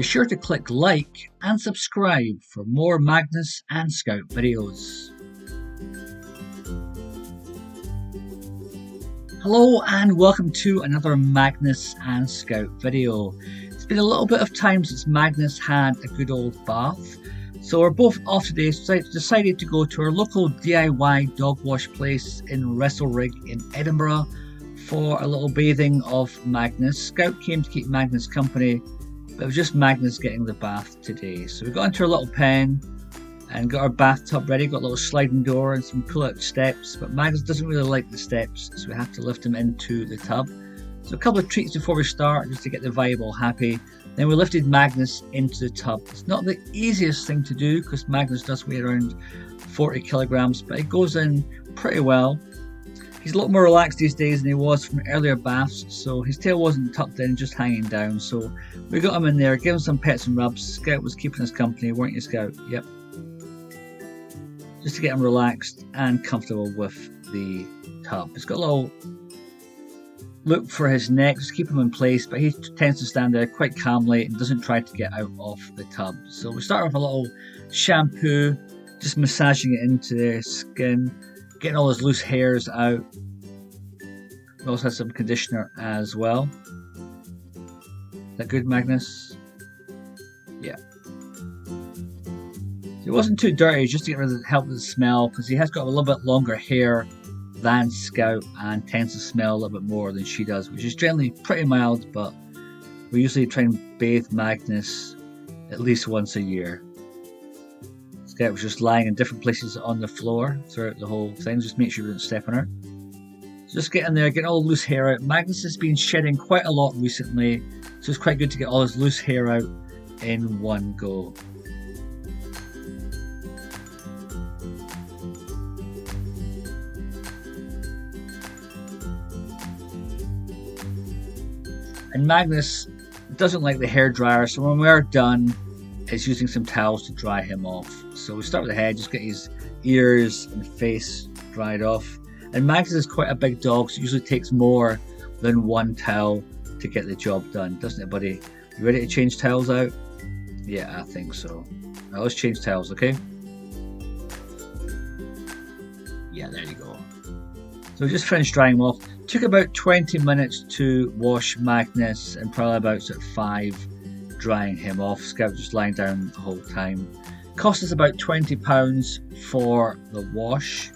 Be sure to click like and subscribe for more Magnus and Scout videos. Hello and welcome to another Magnus and Scout video. It's been a little bit of time since Magnus had a good old bath, so we're both off today, so I decided to go to our local DIY dog wash place in Wrestlerig in Edinburgh for a little bathing of Magnus. Scout came to keep Magnus company, but it was just Magnus getting the bath today. So we got into our little pen and got our bathtub ready, got a little sliding door and some pull-out steps, but Magnus doesn't really like the steps, so we have to lift him into the tub. So a couple of treats before we start, just to get the vibe all happy. Then we lifted Magnus into the tub. It's not the easiest thing to do because Magnus does weigh around 40 kilograms, but it goes in pretty well. He's a lot more relaxed these days than he was from earlier baths, so his tail wasn't tucked in, just hanging down. So we got him in there, gave him some pets and rubs. Scout was keeping us company, weren't you, Scout? Yep. Just to get him relaxed and comfortable with the tub. He's got a little loop for his neck, just keep him in place, but he tends to stand there quite calmly and doesn't try to get out of the tub. So we start with a little shampoo, just massaging it into the skin, getting all those loose hairs out. We also have some conditioner as well. Is that good, Magnus? Yeah. So it wasn't too dirty, just to get rid of the help with the smell, because he has got a little bit longer hair than Scout and tends to smell a little bit more than she does, which is generally pretty mild, but we usually try and bathe Magnus at least once a year. Scout was just lying in different places on the floor throughout the whole thing, just make sure you don't step on her. So just get in there, get all the loose hair out. Magnus has been shedding quite a lot recently, so it's quite good to get all his loose hair out in one go. And Magnus doesn't like the hair dryer, so when we're done, it's using some towels to dry him off. So we start with the head, just get his ears and face dried off. And Magnus is quite a big dog, so it usually takes more than one towel to get the job done, doesn't it, buddy? You ready to change towels out? Yeah, I think so. Now let's change towels, okay? Yeah, there you go. So we just finished drying him off. Took about 20 minutes to wash Magnus and probably about sort of 5 drying him off. Scout just lying down the whole time. Cost us about £20 for the wash,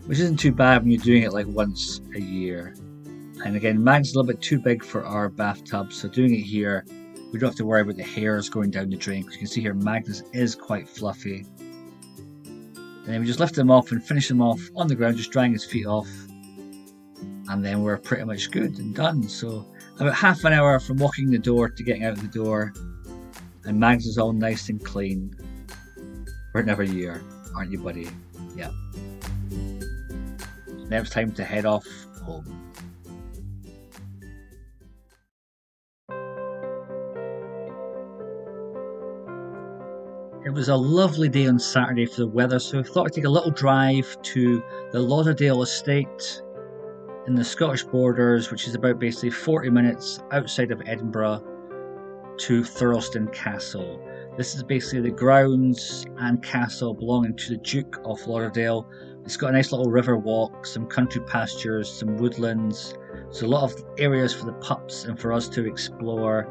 which isn't too bad when you're doing it like once a year. And again, Magnus is a little bit too big for our bathtub, so doing it here, we don't have to worry about the hairs going down the drain, because you can see here Magnus is quite fluffy. And then we just lift him off and finish him off on the ground, just drying his feet off. And then we're pretty much good and done. So about half an hour from walking the door to getting out of the door, and Magnus is all nice and clean for another year, aren't you, buddy? Yeah. Now it's time to head off home. It was a lovely day on Saturday for the weather, so I thought I'd take a little drive to the Lauderdale estate in the Scottish borders, which is about basically 40 minutes outside of Edinburgh, to Thurleston Castle. This is basically the grounds and castle belonging to the Duke of Lauderdale. It's got a nice little river walk, some country pastures, some woodlands, so a lot of areas for the pups and for us to explore,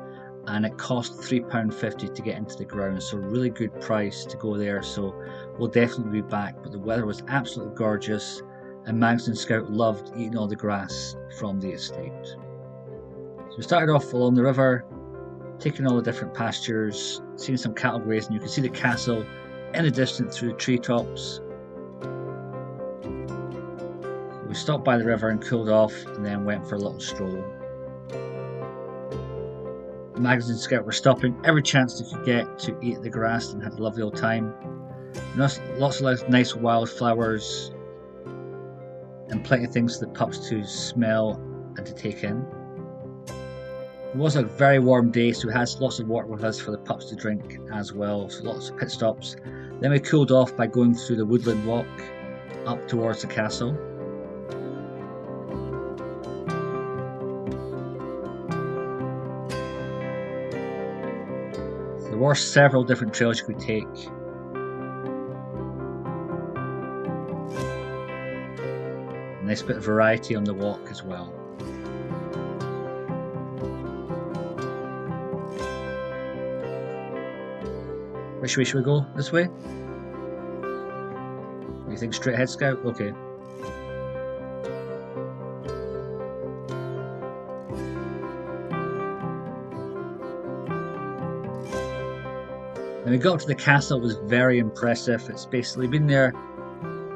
and it cost £3.50 to get into the grounds, so really good price to go there. So we'll definitely be back, but the weather was absolutely gorgeous, and Magnus and Scout loved eating all the grass from the estate. So we started off along the river, taking all the different pastures, seeing some cattle grazing. You can see the castle in the distance through the treetops. We stopped by the river and cooled off, and then went for a little stroll. Magnus and Scout were stopping every chance they could get to eat the grass and had a lovely old time. Lots of nice wildflowers and plenty of things for the pups to smell and to take in. It was a very warm day, so we had lots of water with us for the pups to drink as well, so lots of pit stops. Then we cooled off by going through the woodland walk up towards the castle. were several different trails you could take. A nice bit of variety on the walk as well. Which way should we go? This way? You think straight ahead, Scout? Okay. When we got up to the castle, it was very impressive. It's basically been there,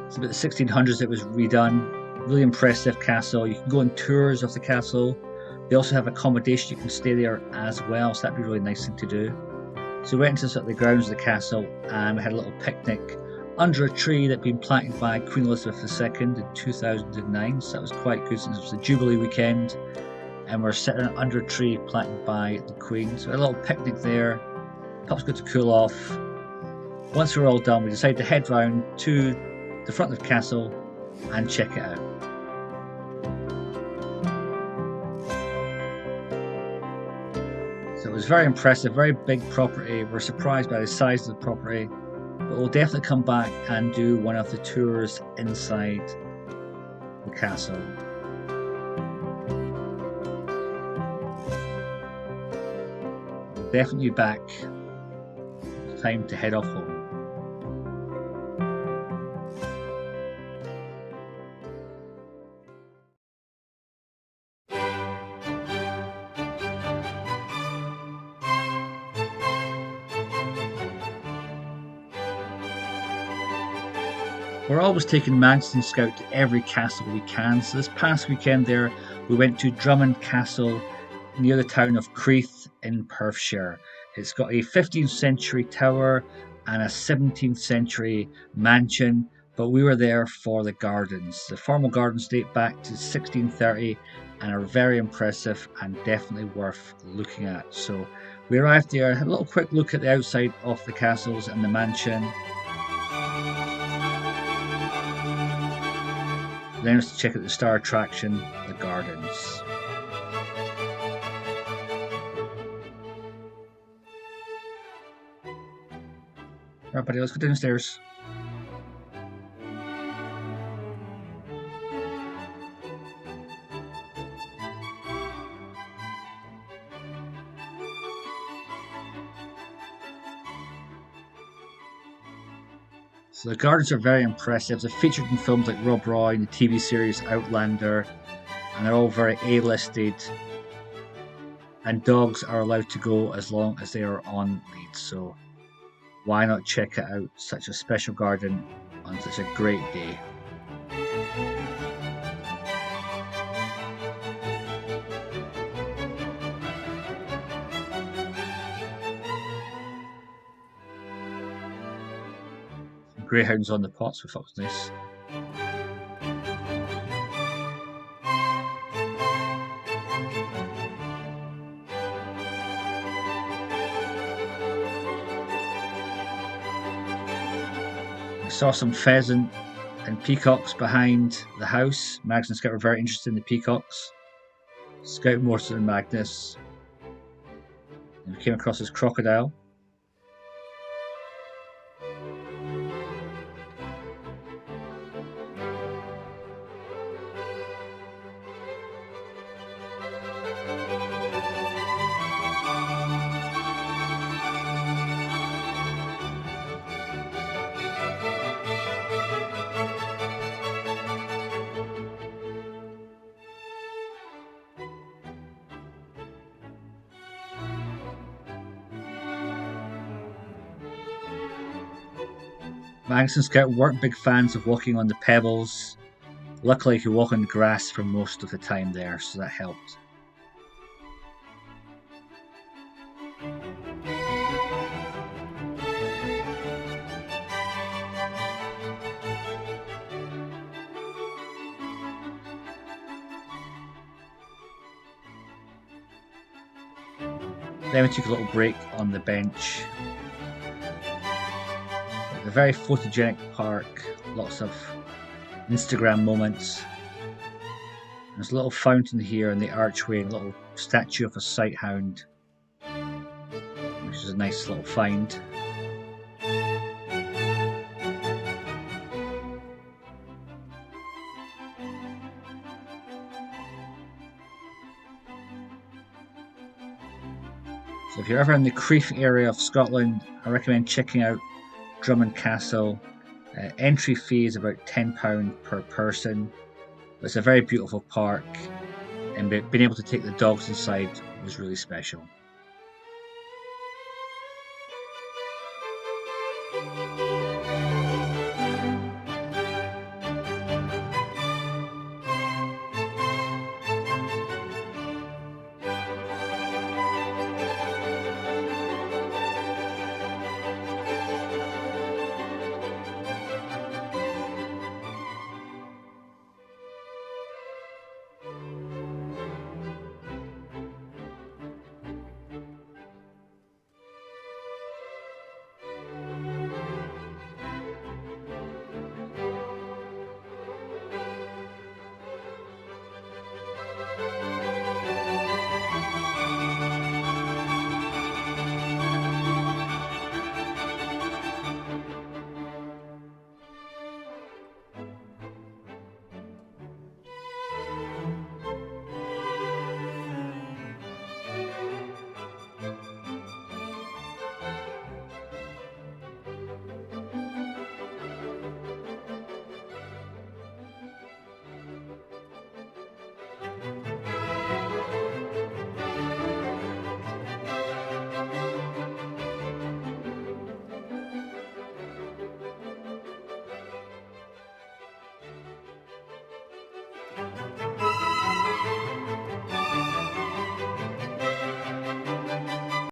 it's about the 1600s it was redone. Really impressive castle. You can go on tours of the castle. They also have accommodation, you can stay there as well, so that'd be a really nice thing to do. So we went into sort of the grounds of the castle and we had a little picnic under a tree that had been planted by Queen Elizabeth II in 2009, so that was quite good since it was the Jubilee weekend and we're sitting under a tree planted by the Queen. So we had a little picnic there, perhaps good to cool off. Once we were all done, we decided to head round to the front of the castle and check it out. So it was very impressive, very big property. We're surprised by the size of the property, but we'll definitely come back and do one of the tours inside the castle. Definitely back. It's time to head off home. We're always taking Magnus and Scout to every castle we can, so this past weekend there we went to Drummond Castle near the town of Creeth in Perthshire. It's got a 15th century tower and a 17th century mansion, but we were there for the gardens. The formal gardens date back to 1630 and are very impressive and definitely worth looking at. So we arrived there, had a little quick look at the outside of the castles and the mansion. Then let's check out the star attraction, the gardens. Alright buddy, let's go downstairs. So the gardens are very impressive. They're featured in films like Rob Roy and the TV series Outlander, and they're all very A-listed. And dogs are allowed to go as long as they are on lead, so why not check it out? Such a special garden on such a great day. Greyhounds on the pots, we thought was nice. We saw some pheasant and peacocks behind the house. Magnus and Scout were very interested in the peacocks. Scout more so than Magnus. And we came across this crocodile. Magnus and Scout weren't big fans of walking on the pebbles. Luckily, you could walk on the grass for most of the time there, so that helped. Then we took a little break on the bench. A very photogenic park, lots of Instagram moments. There's a little fountain here in the archway, a little statue of a sighthound, which which is a nice little find. So if you're ever in the Crieff area of Scotland, I recommend checking out Drummond Castle. Entry fee is about £10 per person. It's a very beautiful park, and being able to take the dogs inside was really special.